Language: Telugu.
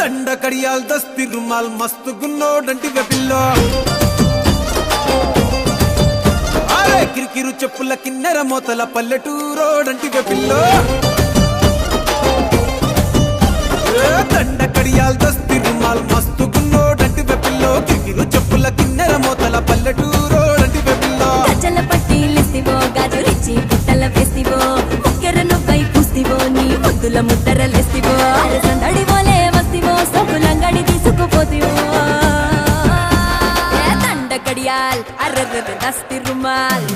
దండ కడియాల్ దస్తి రుమాల్ మస్తు గున్నోడంటి వెపిల్లో అరే కిరికిరు చెప్పుల కిన్నెర మోతల పల్లెటూరోడంటి వెపిల్లో దండ కడియాల్ దస్తి రుమాల్ మస్తు గున్నోడంటి వెపిల్లో కిరికిరు చెప్పుల కిన్నెర మోతల పల్లెటూరోడంటి వెపిల్లో గజల పట్టీలిస్తివో గాజు రిచి పుట్టల వేస్తివో ముక్కెర నువ్వై పూస్తివో నీ ముద్దుల ముద్దరలేస్తివో సందడివోలే వస్తివో సొగులంగడి తీసుకుపోతివో దండ కడియాల్ అర్రర్ర దస్తి రుమాల్